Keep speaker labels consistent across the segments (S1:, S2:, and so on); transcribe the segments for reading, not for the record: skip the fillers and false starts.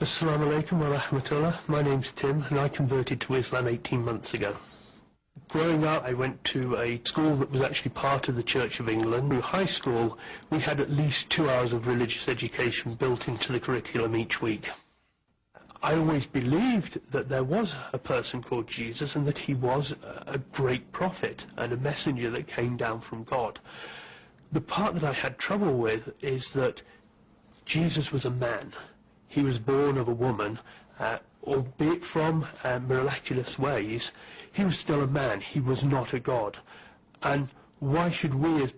S1: Assalamu alaikum wa rahmatullah. My name's Tim and I converted to Islam 18 months ago. Growing up, I went to a school that was actually part of the Church of England. Through high school, we had at least 2 hours of religious education built into the curriculum each week. I always believed that there was a person called Jesus and that he was a great prophet and a messenger that came down from God. The part that I had trouble with is that Jesus was a man. He was born of a woman, albeit from miraculous ways. He was still a man. He was not a god. And why should we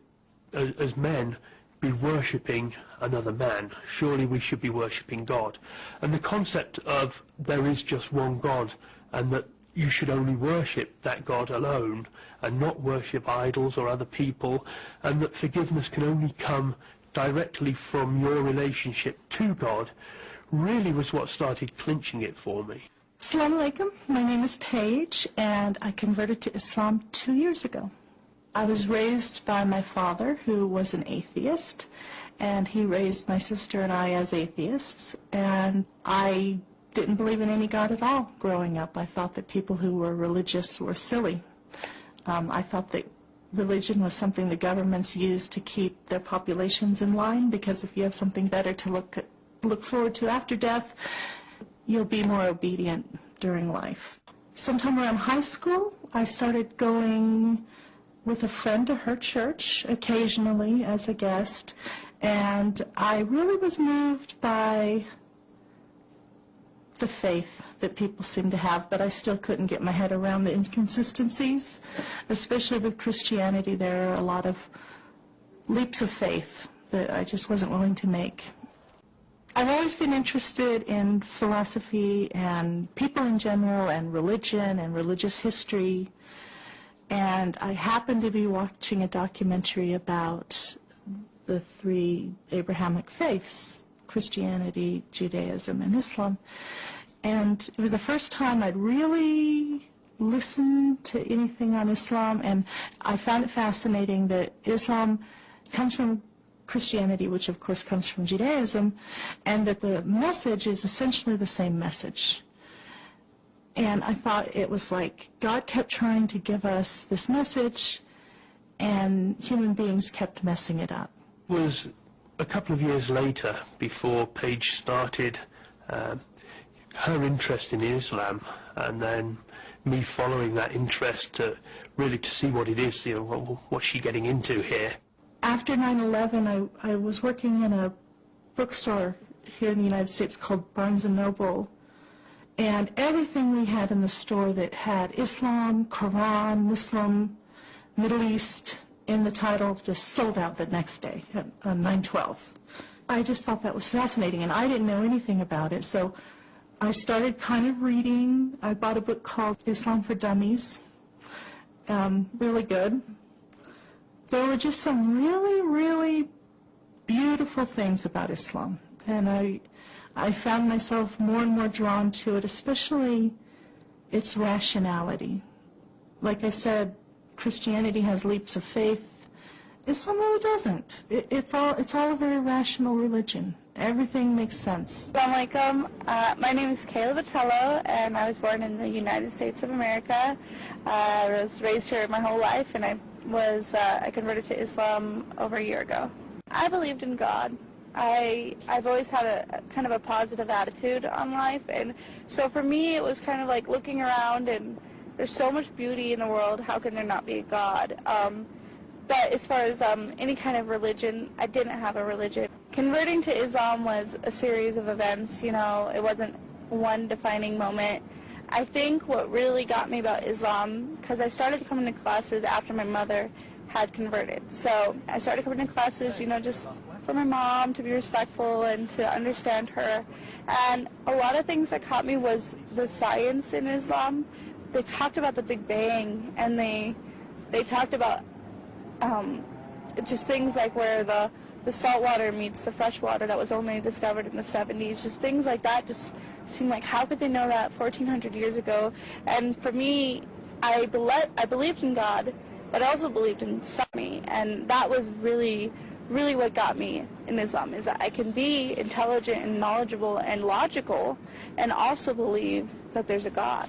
S1: as men be worshipping another man? Surely we should be worshipping God. And the concept of there is just one God and that you should only worship that God alone and not worship idols or other people, and that forgiveness can only come directly from your relationship to God, really was what started clinching it for me.
S2: Assalamu alaikum. My name is Paige and I converted to Islam 2 years ago. I was raised by my father, who was an atheist, and he raised my sister and I as atheists, and I didn't believe in any God at all growing up. I thought that people who were religious were silly. I thought that religion was something the governments used to keep their populations in line, because if you have something better to look forward to after death, you'll be more obedient during life. Sometime around high school, I started going with a friend to her church occasionally as a guest, and I really was moved by the faith that people seem to have, but I still couldn't get my head around the inconsistencies. Especially with Christianity, there are a lot of leaps of faith that I just wasn't willing to make. I've always been interested in philosophy and people in general and religion and religious history, and I happened to be watching a documentary about the 3 Abrahamic faiths, Christianity, Judaism, and Islam. And it was the first time I'd really listened to anything on Islam, and I found it fascinating that Islam comes from Christianity, which of course comes from Judaism, and that the message is essentially the same message. And I thought it was like God kept trying to give us this message, and human beings kept messing it up.
S1: It was a couple of years later, before Paige started her interest in Islam, and then me following that interest really to see what it is, what's she getting into here.
S2: After 9/11, I was working in a bookstore here in the United States called Barnes & Noble, and everything we had in the store that had Islam, Quran, Muslim, Middle East in the title just sold out the next day on 9/12. I just thought that was fascinating, and I didn't know anything about it, so I started kind of reading. I bought a book called Islam for Dummies, really good. There were just some really, really beautiful things about Islam, and I found myself more and more drawn to it, especially its rationality. Like I said, Christianity has leaps of faith. Islam really doesn't. It's all a very rational religion. Everything makes sense.
S3: Assalamu alaikum. My name is Catello, and I was born in the United States of America. I was raised here my whole life, and I converted to Islam over a year ago. I believed in God. I've always had a kind of a positive attitude on life, and so for me it was kind of like looking around, and there's so much beauty in the world, how can there not be a God? But as far as any kind of religion, I didn't have a religion. Converting to Islam was a series of events, it wasn't one defining moment. I think what really got me about Islam, because I started coming to classes after my mother had converted. So I started coming to classes, just for my mom, to be respectful and to understand her. And a lot of things that caught me was the science in Islam. They talked about the Big Bang, and they talked about just things like where the salt water meets the fresh water that was only discovered in the 70s. Just things like that just seemed like, how could they know that 1,400 years ago? And for me, I believed in God, but I also believed in Sami, and that was really really what got me in Islam, is that I can be intelligent and knowledgeable and logical and also believe that there's a God.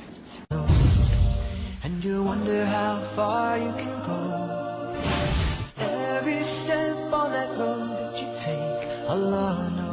S4: And you wonder how far you can go. Every step on that road that you take, Allah knows.